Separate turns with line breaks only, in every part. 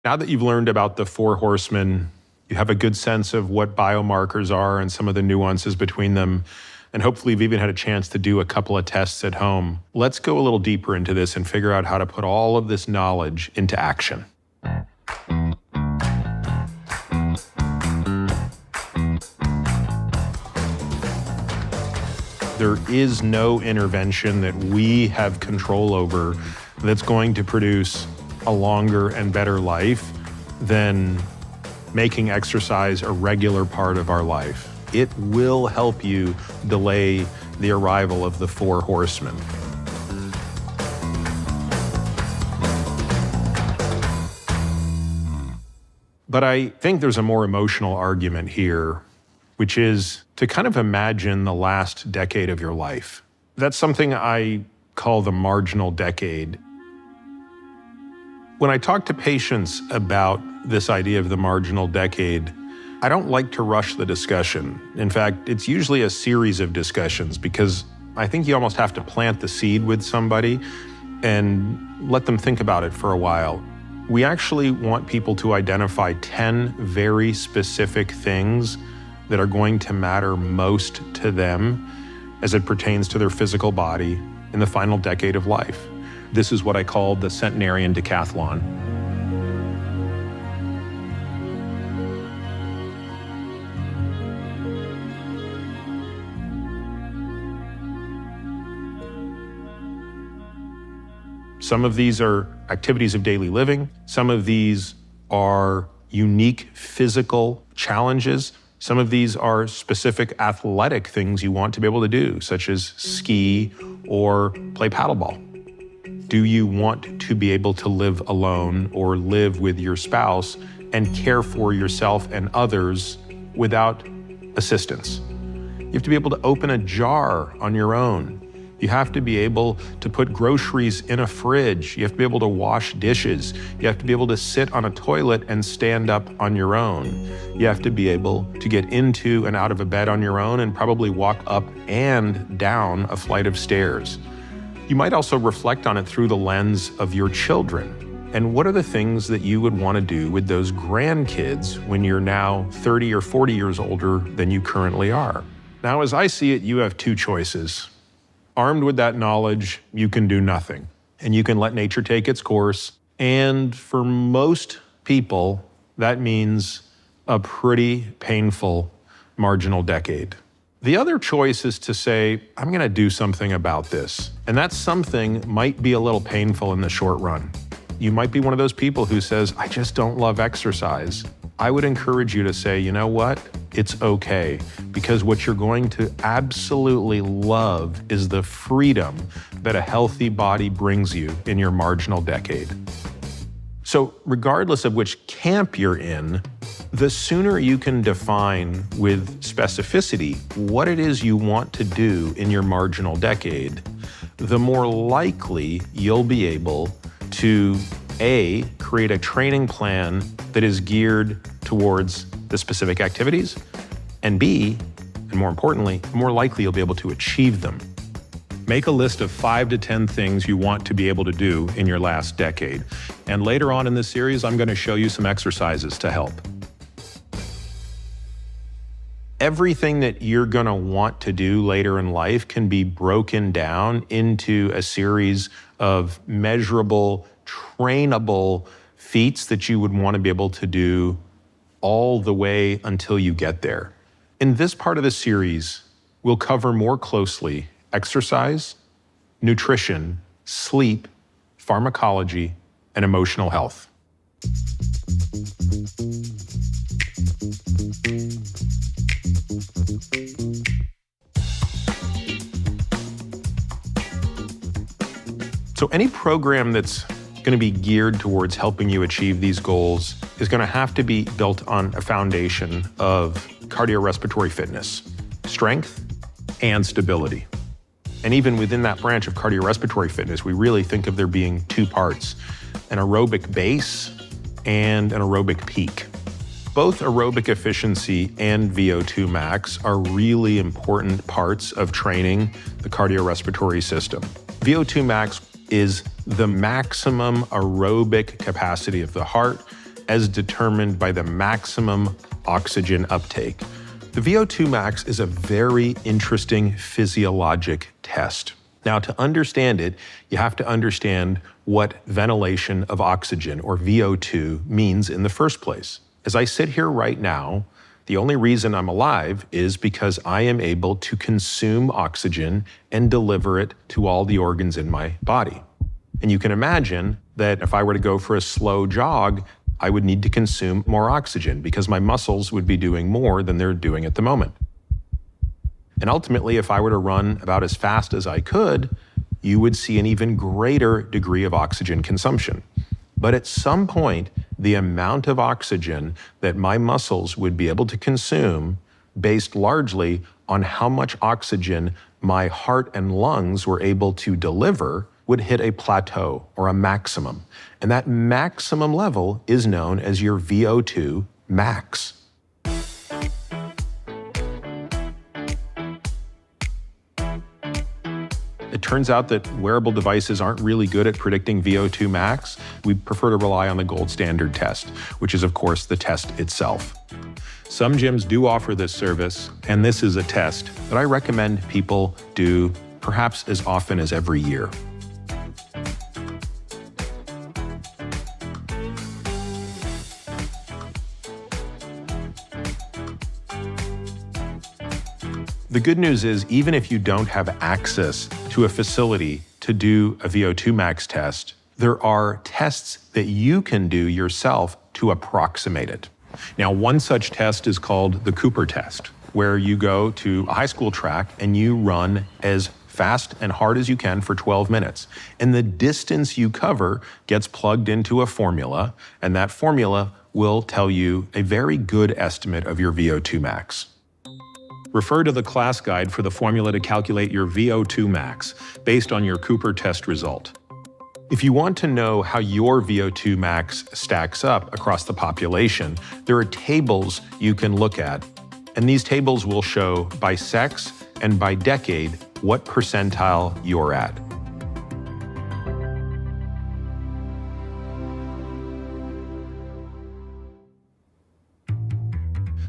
Now that you've learned about the four horsemen, you have a good sense of what biomarkers are and some of the nuances between them. And hopefully you've even had a chance to do a couple of tests at home. Let's go a little deeper into this and figure out how to put all of this knowledge into action. There is no intervention that we have control over that's going to produce a longer and better life than making exercise a regular part of our life. It will help you delay the arrival of the four horsemen. But I think there's a more emotional argument here, which is to kind of imagine the last decade of your life. That's something I call the marginal decade. When I talk to patients about this idea of the marginal decade, I don't like to rush the discussion. In fact, it's usually a series of discussions because I think you almost have to plant the seed with somebody and let them think about it for a while. We actually want people to identify 10 very specific things that are going to matter most to them as it pertains to their physical body in the final decade of life. This is what I call the centenarian decathlon. Some of these are activities of daily living. Some of these are unique physical challenges. Some of these are specific athletic things you want to be able to do, such as ski or play paddleball. Do you want to be able to live alone or live with your spouse and care for yourself and others without assistance? You have to be able to open a jar on your own. You have to be able to put groceries in a fridge. You have to be able to wash dishes. You have to be able to sit on a toilet and stand up on your own. You have to be able to get into and out of a bed on your own and probably walk up and down a flight of stairs. You might also reflect on it through the lens of your children. And what are the things that you would want to do with those grandkids when you're now 30 or 40 years older than you currently are? Now, as I see it, you have two choices. Armed with that knowledge, you can do nothing, and you can let nature take its course. And for most people, that means a pretty painful marginal decade. The other choice is to say, I'm going to do something about this. And that something might be a little painful in the short run. You might be one of those people who says, I just don't love exercise. I would encourage you to say, you know what? It's okay, because what you're going to absolutely love is the freedom that a healthy body brings you in your marginal decade. So regardless of which camp you're in, the sooner you can define with specificity what it is you want to do in your marginal decade, the more likely you'll be able to A, create a training plan that is geared towards the specific activities, and B, and more importantly, more likely you'll be able to achieve them. Make a list of 5 to 10 things you want to be able to do in your last decade. And later on in this series, I'm going to show you some exercises to help. Everything that you're going to want to do later in life can be broken down into a series of measurable, trainable feats that you would want to be able to do all the way until you get there. In this part of the series, we'll cover more closely exercise, nutrition, sleep, pharmacology, and emotional health. So any program that's going to be geared towards helping you achieve these goals is going to have to be built on a foundation of cardiorespiratory fitness, strength, and stability. And even within that branch of cardiorespiratory fitness, we really think of there being two parts, an aerobic base and an aerobic peak. Both aerobic efficiency and VO2 max are really important parts of training the cardiorespiratory system. VO2 max is the maximum aerobic capacity of the heart as determined by the maximum oxygen uptake. The VO2 max is a very interesting physiologic test. Now, to understand it, you have to understand what ventilation of oxygen, or VO2, means in the first place. As I sit here right now, the only reason I'm alive is because I am able to consume oxygen and deliver it to all the organs in my body. And you can imagine that if I were to go for a slow jog, I would need to consume more oxygen because my muscles would be doing more than they're doing at the moment. And ultimately, if I were to run about as fast as I could, you would see an even greater degree of oxygen consumption. But at some point, the amount of oxygen that my muscles would be able to consume, based largely on how much oxygen my heart and lungs were able to deliver, would hit a plateau or a maximum. And that maximum level is known as your VO2 max. It turns out that wearable devices aren't really good at predicting VO2 max. We prefer to rely on the gold standard test, which is, of course, the test itself. Some gyms do offer this service, and this is a test that I recommend people do perhaps as often as every year. The good news is, even if you don't have access to a facility to do a VO2 max test, there are tests that you can do yourself to approximate it. Now, one such test is called the Cooper test, where you go to a high school track and you run as fast and hard as you can for 12 minutes. And the distance you cover gets plugged into a formula, and that formula will tell you a very good estimate of your VO2 max. Refer to the class guide for the formula to calculate your VO2 max based on your Cooper test result. If you want to know how your VO2 max stacks up across the population, there are tables you can look at, and these tables will show by sex and by decade what percentile you're at.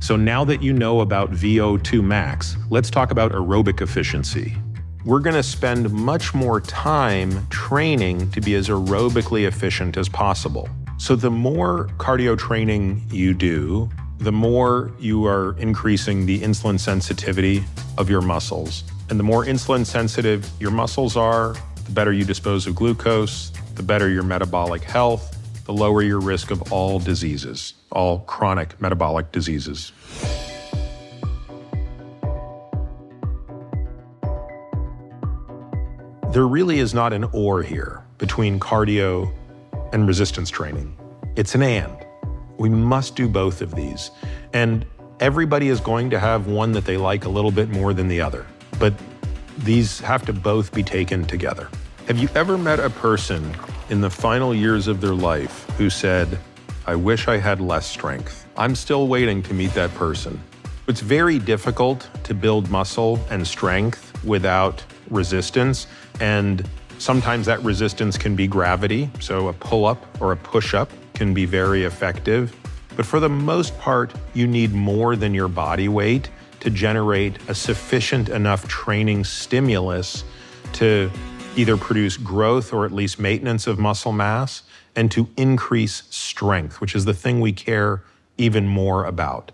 So now that you know about VO2 max, let's talk about aerobic efficiency. We're going to spend much more time training to be as aerobically efficient as possible. So the more cardio training you do, the more you are increasing the insulin sensitivity of your muscles. And the more insulin sensitive your muscles are, the better you dispose of glucose, the better your metabolic health, the lower your risk of all diseases, all chronic metabolic diseases. There really is not an or here between cardio and resistance training. It's an and. We must do both of these. And everybody is going to have one that they like a little bit more than the other. But these have to both be taken together. Have you ever met a person in the final years of their life who said, "I wish I had less strength"? I'm still waiting to meet that person. It's very difficult to build muscle and strength without resistance, and sometimes that resistance can be gravity, so a pull-up or a push-up can be very effective. But for the most part, you need more than your body weight to generate a sufficient enough training stimulus to either produce growth or at least maintenance of muscle mass, and to increase strength, which is the thing we care even more about.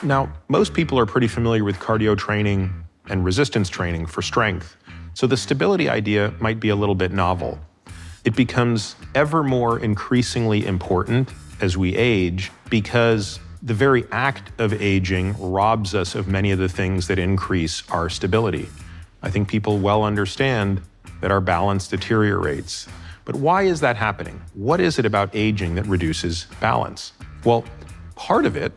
Now, most people are pretty familiar with cardio training and resistance training for strength, so the stability idea might be a little bit novel. It becomes ever more increasingly important as we age because the very act of aging robs us of many of the things that increase our stability. I think people well understand that our balance deteriorates. But why is that happening? What is it about aging that reduces balance? Well, part of it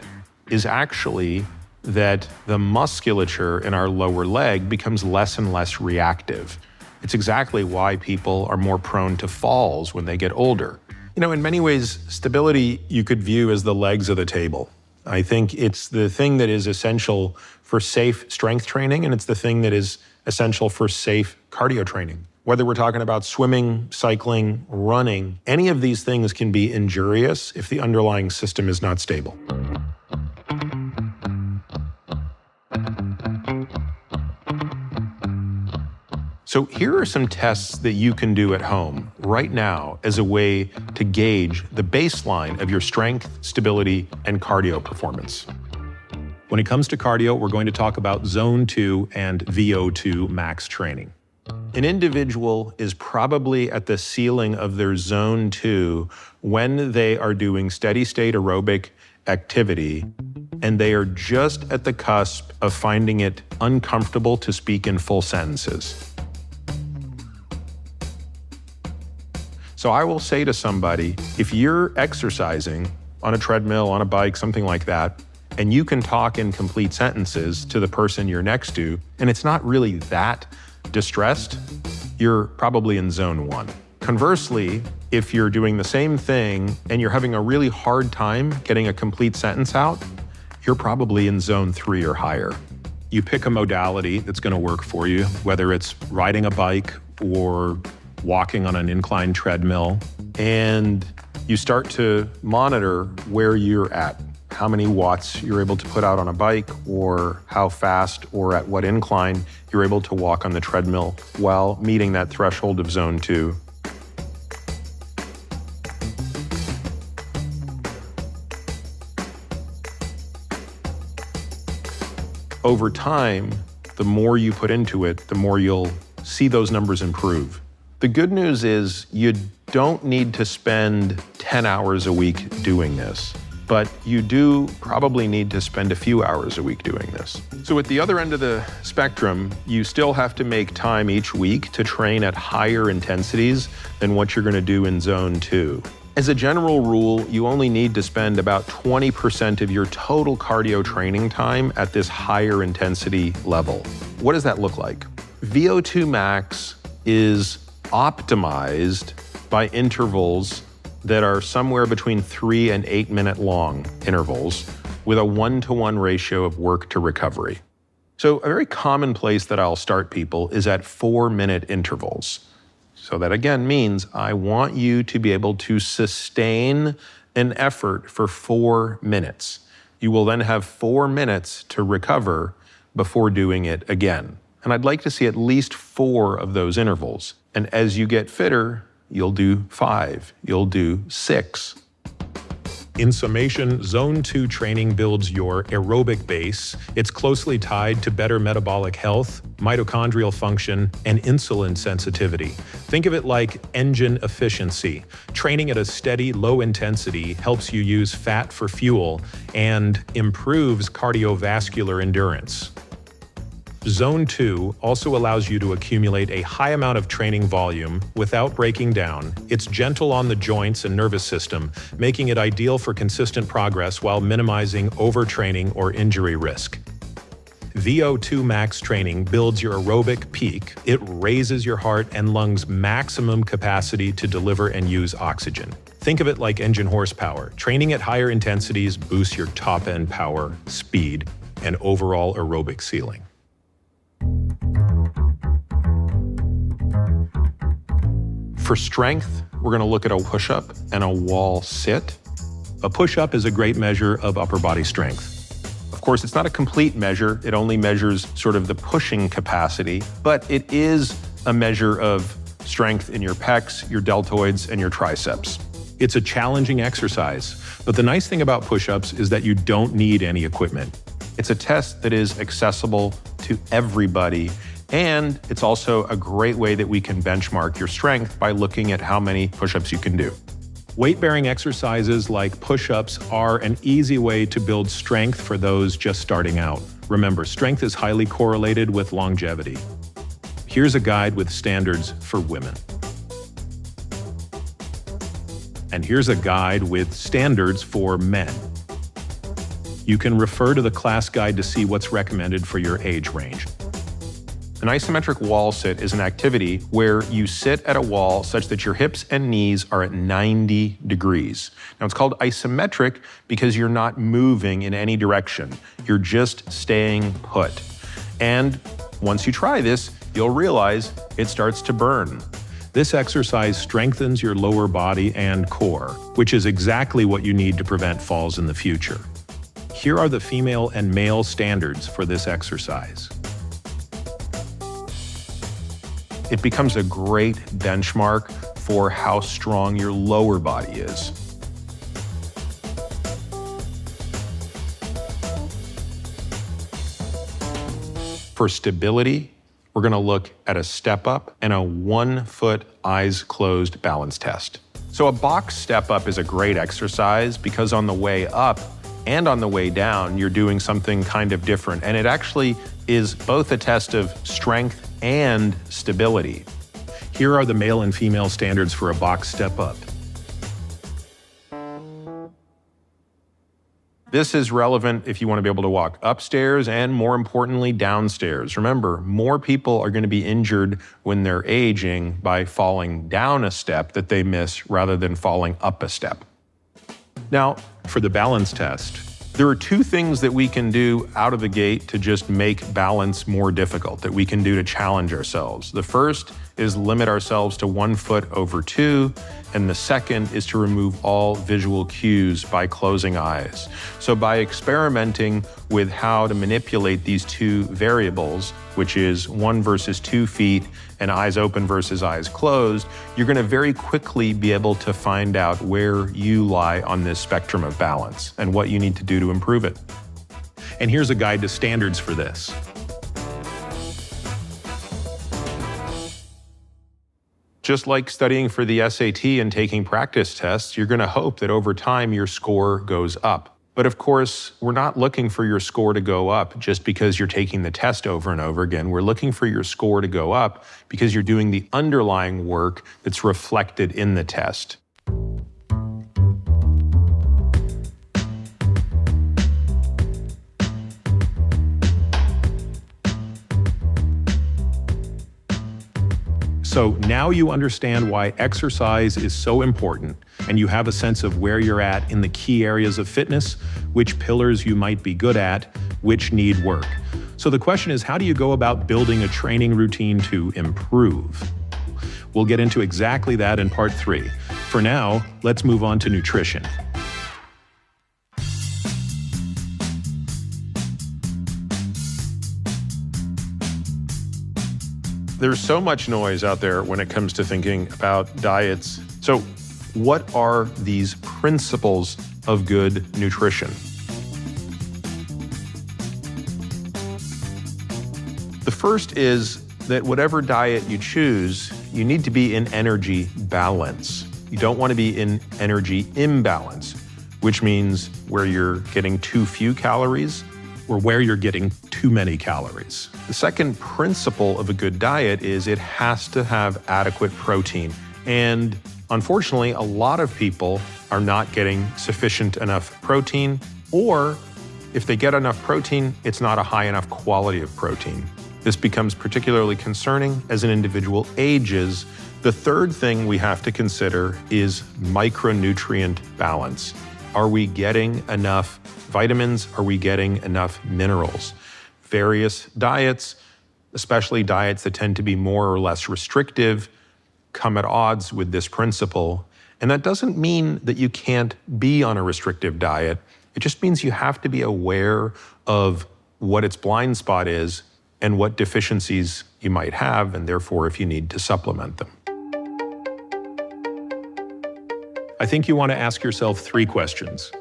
is actually that the musculature in our lower leg becomes less and less reactive. It's exactly why people are more prone to falls when they get older. You know, in many ways, stability you could view as the legs of the table. I think it's the thing that is essential for safe strength training, and it's the thing that is essential for safe cardio training. Whether we're talking about swimming, cycling, running, any of these things can be injurious if the underlying system is not stable. So here are some tests that you can do at home right now as a way to gauge the baseline of your strength, stability, and cardio performance. When it comes to cardio, we're going to talk about Zone 2 and VO2 max training. An individual is probably at the ceiling of their Zone 2 when they are doing steady-state aerobic activity, and they are just at the cusp of finding it uncomfortable to speak in full sentences. So I will say to somebody, if you're exercising on a treadmill, on a bike, something like that, and you can talk in complete sentences to the person you're next to, and it's not really that distressed, you're probably in Zone 1. Conversely, if you're doing the same thing and you're having a really hard time getting a complete sentence out, you're probably in Zone 3 or higher. You pick a modality that's going to work for you, whether it's riding a bike or walking on an inclined treadmill, and you start to monitor where you're at, how many watts you're able to put out on a bike, or how fast or at what incline you're able to walk on the treadmill while meeting that threshold of Zone 2. Over time, the more you put into it, the more you'll see those numbers improve. The good news is you don't need to spend 10 hours a week doing this, but you do probably need to spend a few hours a week doing this. So at the other end of the spectrum, you still have to make time each week to train at higher intensities than what you're going to do in Zone 2. As a general rule, you only need to spend about 20% of your total cardio training time at this higher intensity level. What does that look like? VO2 max is optimized by intervals that are somewhere between 3 and 8 minute long intervals with a 1-to-1 ratio of work to recovery. So a very common place that I'll start people is at 4-minute intervals. So that again means I want you to be able to sustain an effort for 4 minutes. You will then have 4 minutes to recover before doing it again. And I'd like to see at least 4 of those intervals. And as you get fitter, you'll do 5, you'll do 6. In summation, Zone 2 training builds your aerobic base. It's closely tied to better metabolic health, mitochondrial function, and insulin sensitivity. Think of it like engine efficiency. Training at a steady, low intensity helps you use fat for fuel and improves cardiovascular endurance. Zone 2 also allows you to accumulate a high amount of training volume without breaking down. It's gentle on the joints and nervous system, making it ideal for consistent progress while minimizing overtraining or injury risk. VO2 max training builds your aerobic peak. It raises your heart and lungs' maximum capacity to deliver and use oxygen. Think of it like engine horsepower. Training at higher intensities boosts your top-end power, speed, and overall aerobic ceiling. For strength, we're going to look at a push-up and a wall sit. A push-up is a great measure of upper body strength. Of course, it's not a complete measure. It only measures sort of the pushing capacity, but it is a measure of strength in your pecs, your deltoids, and your triceps. It's a challenging exercise, but the nice thing about push-ups is that you don't need any equipment. It's a test that is accessible to everybody, and it's also a great way that we can benchmark your strength by looking at how many push-ups you can do. Weight-bearing exercises like push-ups are an easy way to build strength for those just starting out. Remember, strength is highly correlated with longevity. Here's a guide with standards for women. And here's a guide with standards for men. You can refer to the class guide to see what's recommended for your age range. An isometric wall sit is an activity where you sit at a wall such that your hips and knees are at 90 degrees. Now it's called isometric because you're not moving in any direction. You're just staying put. And once you try this, you'll realize it starts to burn. This exercise strengthens your lower body and core, which is exactly what you need to prevent falls in the future. Here are the female and male standards for this exercise. It becomes a great benchmark for how strong your lower body is. For stability, we're going to look at a step up and a 1 foot eyes closed balance test. So a box step up is a great exercise because on the way up and on the way down, you're doing something kind of different. And it actually is both a test of strength and stability. Here are the male and female standards for a box step up. This is relevant if you want to be able to walk upstairs and, more importantly, downstairs. Remember, more people are going to be injured when they're aging by falling down a step that they miss rather than falling up a step. Now, for the balance test, there are 2 things that we can do out of the gate to just make balance more difficult, that we can do to challenge ourselves. The first is limit ourselves to 1 foot over 2, and the second is to remove all visual cues by closing eyes. So by experimenting with how to manipulate these 2 variables, which is 1 versus 2 feet and eyes open versus eyes closed, you're going to very quickly be able to find out where you lie on this spectrum of balance and what you need to do to improve it. And here's a guide to standards for this. Just like studying for the SAT and taking practice tests, you're going to hope that over time your score goes up. But of course, we're not looking for your score to go up just because you're taking the test over and over again. We're looking for your score to go up because you're doing the underlying work that's reflected in the test. So now you understand why exercise is so important, and you have a sense of where you're at in the key areas of fitness, which pillars you might be good at, which need work. So the question is, how do you go about building a training routine to improve? We'll get into exactly that in part 3. For now, let's move on to nutrition. There's so much noise out there when it comes to thinking about diets. So what are these principles of good nutrition? The first is that whatever diet you choose, you need to be in energy balance. You don't want to be in energy imbalance, which means where you're getting too few calories or where you're getting too many calories. The second principle of a good diet is it has to have adequate protein. And unfortunately, a lot of people are not getting sufficient enough protein, or if they get enough protein, it's not a high enough quality of protein. This becomes particularly concerning as an individual ages. The third thing we have to consider is micronutrient balance. Are we getting enough vitamins? Are we getting enough minerals? Various diets, especially diets that tend to be more or less restrictive, come at odds with this principle. And that doesn't mean that you can't be on a restrictive diet. It just means you have to be aware of what its blind spot is and what deficiencies you might have, and therefore if you need to supplement them. I think you want to ask yourself 3 questions.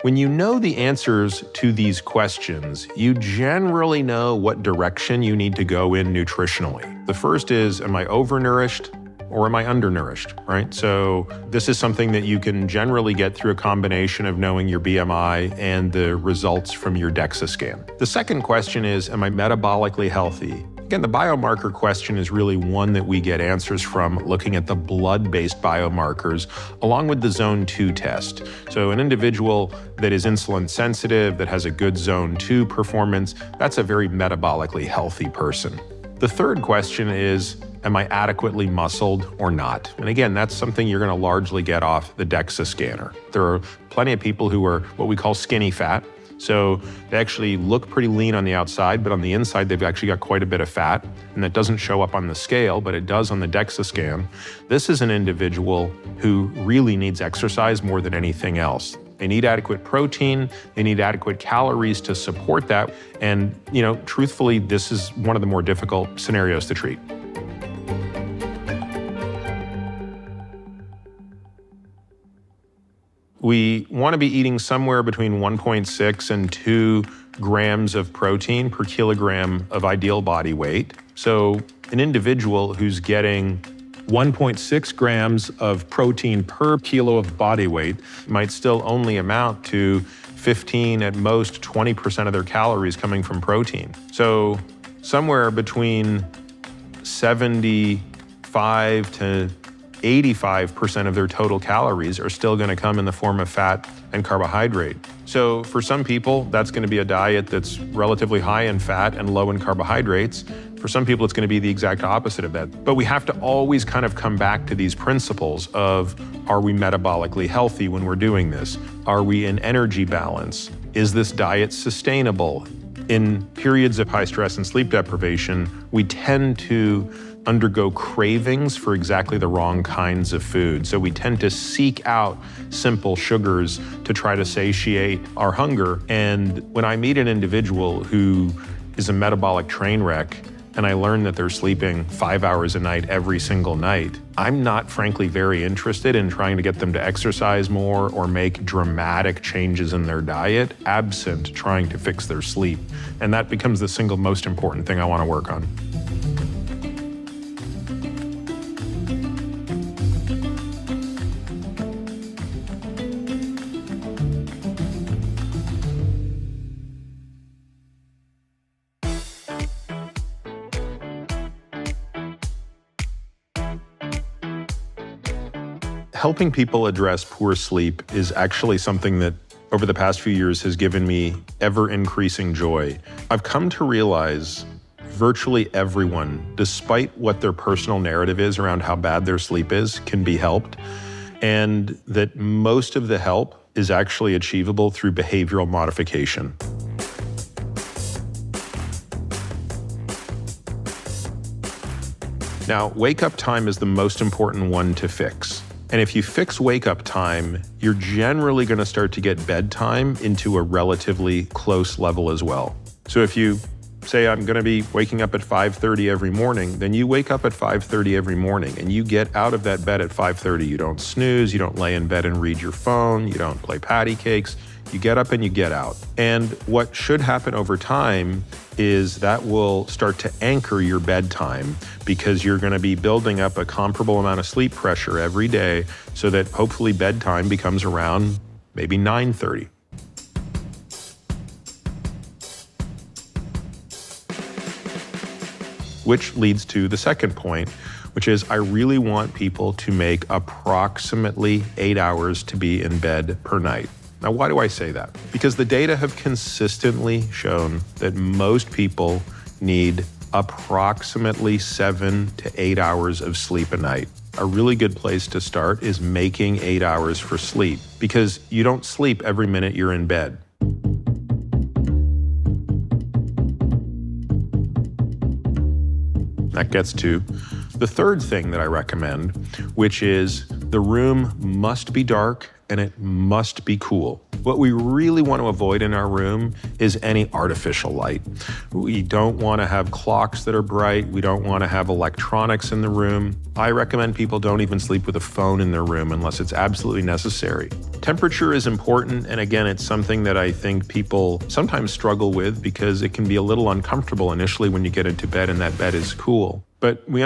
When you know the answers to these questions, you generally know what direction you need to go in nutritionally. The first is, am I overnourished or am I undernourished, right? So this is something that you can generally get through a combination of knowing your BMI and the results from your DEXA scan. The second question is, am I metabolically healthy? Again, the biomarker question is really one that we get answers from looking at the blood-based biomarkers along with the Zone 2 test. So an individual that is insulin sensitive, that has a good Zone 2 performance, that's a very metabolically healthy person. The third question is, am I adequately muscled or not? And again, that's something you're going to largely get off the DEXA scanner. There are plenty of people who are what we call skinny fat, So they actually look pretty lean on the outside, but on the inside, they've actually got quite a bit of fat. And that doesn't show up on the scale, but it does on the DEXA scan. This is an individual who really needs exercise more than anything else. They need adequate protein, they need adequate calories to support that. And, truthfully, this is one of the more difficult scenarios to treat. We want to be eating somewhere between 1.6 and 2 grams of protein per kilogram of ideal body weight. So an individual who's getting 1.6 grams of protein per kilo of body weight might still only amount to 15, at most 20% of their calories coming from protein. So somewhere between 75 to 85% of their total calories are still going to come in the form of fat and carbohydrate. So for some people, that's going to be a diet that's relatively high in fat and low in carbohydrates. For some people, it's going to be the exact opposite of that. But we have to always kind of come back to these principles of, are we metabolically healthy when we're doing this? Are we in energy balance? Is this diet sustainable? In periods of high stress and sleep deprivation, we tend to undergo cravings for exactly the wrong kinds of food. So we tend to seek out simple sugars to try to satiate our hunger. And when I meet an individual who is a metabolic train wreck, and I learn that they're sleeping 5 hours a night every single night, I'm not frankly very interested in trying to get them to exercise more or make dramatic changes in their diet, absent trying to fix their sleep. And that becomes the single most important thing I want to work on. Helping people address poor sleep is actually something that over the past few years has given me ever-increasing joy. I've come to realize virtually everyone, despite what their personal narrative is around how bad their sleep is, can be helped, and that most of the help is actually achievable through behavioral modification. Now, wake-up time is the most important one to fix. And if you fix wake-up time, you're generally going to start to get bedtime into a relatively close level as well. So if you say, I'm going to be waking up at 5:30 every morning, then you wake up at 5:30 every morning and you get out of that bed at 5:30. You don't snooze, you don't lay in bed and read your phone, you don't play patty cakes. You get up and you get out. And what should happen over time is that will start to anchor your bedtime, because you're going to be building up a comparable amount of sleep pressure every day, so that hopefully bedtime becomes around maybe 9:30. Which leads to the second point, which is I really want people to make approximately 8 hours to be in bed per night. Now, why do I say that? Because the data have consistently shown that most people need approximately 7 to 8 hours of sleep a night. A really good place to start is making 8 hours for sleep, because you don't sleep every minute you're in bed. That gets to the third thing that I recommend, which is the room must be dark and it must be cool. What we really want to avoid in our room is any artificial light. We don't want to have clocks that are bright. We don't want to have electronics in the room. I recommend people don't even sleep with a phone in their room unless it's absolutely necessary. Temperature is important, and again, it's something that I think people sometimes struggle with because it can be a little uncomfortable initially when you get into bed and that bed is cool. But we